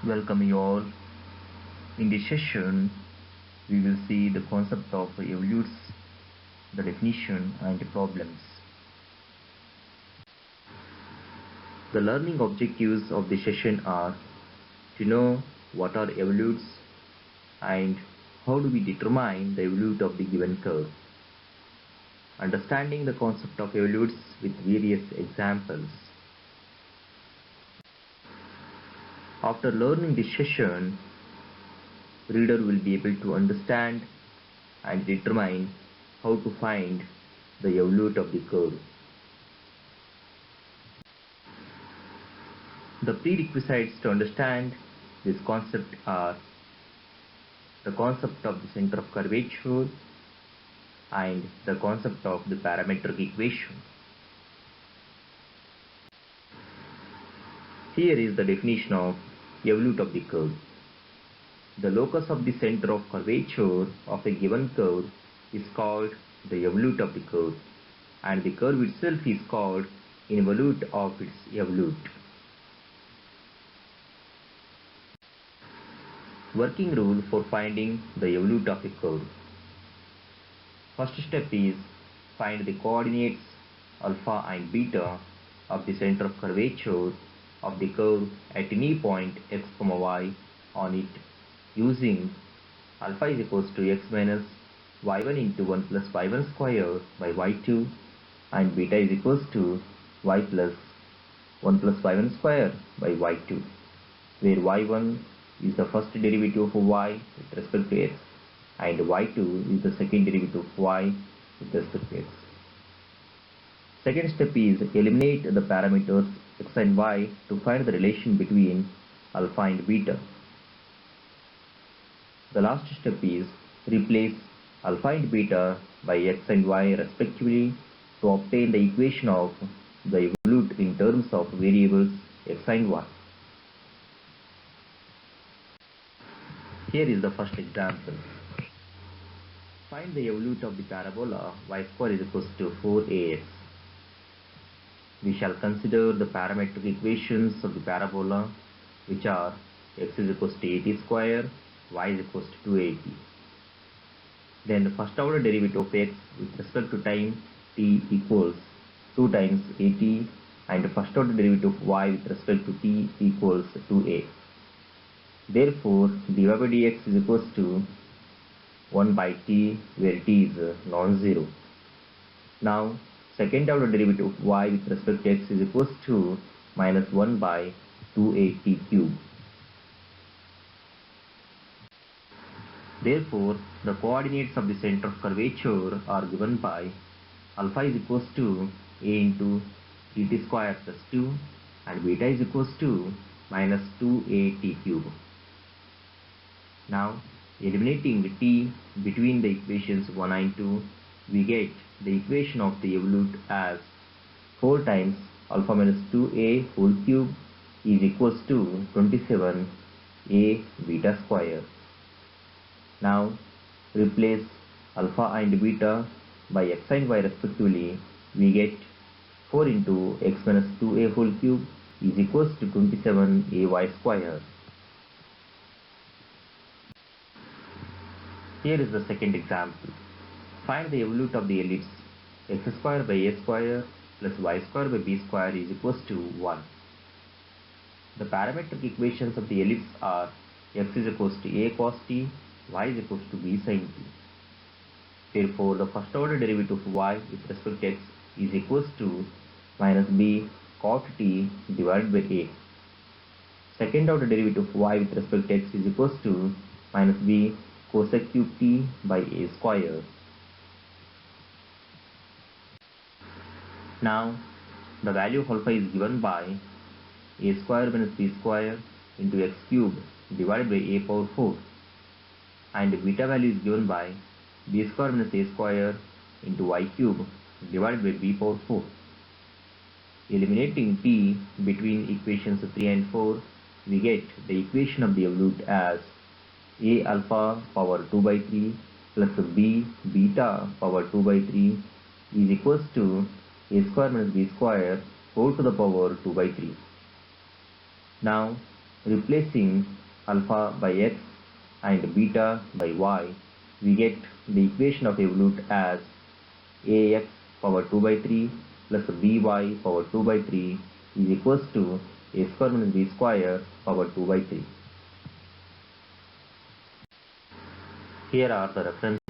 Welcome you all. In this session, we will see the concept of evolutes, the definition and the problems. The learning objectives of the session are to know what are evolutes and how do we determine the evolute of the given curve. Understanding the concept of evolutes with various examples. After learning this session, reader will be able to understand and determine how to find the evolute of the curve. The prerequisites to understand this concept are the concept of the center of curvature and the concept of the parametric equation. Here is the definition of evolute of the curve. The locus of the center of curvature of a given curve is called the evolute of the curve, and the curve itself is called involute of its evolute. Working rule for finding the evolute of a curve. First step is find the coordinates alpha and beta of the center of curvature of the curve at any point x, y on it using alpha is equals to x minus y1 into 1 plus y1 square by y2 and beta is equals to y plus 1 plus y1 square by y2, where y1 is the first derivative of y with respect to x and y2 is the second derivative of y with respect to x. Second step is eliminate the parameters x and y to find the relation between alpha and beta. The last step is replace alpha and beta by x and y respectively to obtain the equation of the evolute in terms of variables x and y. Here is the first example. Find the evolute of the parabola y square is equals to 4ax. We shall consider the parametric equations of the parabola, which are x is equals to 80 square, y is equals to 280. Then the first order derivative of x with respect to time t equals 2 times 80 and the first order derivative of y with respect to t equals 2a. Therefore, dy by dx is equals to 1 by t, where t is non-zero. Now, second order derivative of y with respect to x is equals to minus 1 by 2at cube. Therefore, the coordinates of the center of curvature are given by alpha is equals to a into t square plus 2 and beta is equals to minus 2at cube. Now, eliminating the t between the equations 1 and 2, we get the equation of the evolute as 4 times alpha minus 2a whole cube is equals to 27a beta square. Now, replace alpha and beta by x and y respectively, we get 4 into x minus 2a whole cube is equals to 27ay square. Here is the second example. Find the evolute of the ellipse x square by a square plus y square by b square is equals to 1. The parametric equations of the ellipse are x is equals to a cos t, y is equals to b sin t. Therefore, the first order derivative of y with respect to x is equals to minus b cot t divided by a. Second order derivative of y with respect to x is equals to minus b cosec cube t by a square. Now, the value of alpha is given by a square minus b square into x cube divided by a power 4, and beta value is given by b square minus a square into y cube divided by b power 4. Eliminating t between equations 3 and 4, we get the equation of the evolute as a alpha power 2 by 3 plus b beta power 2 by 3 is equals to a square minus b square whole to the power 2 by 3. Now, Replacing alpha by x and beta by y, we get the equation of evolute as ax power 2 by 3 plus by power 2 by 3 is equals to a square minus b square power 2 by 3. Here are the references.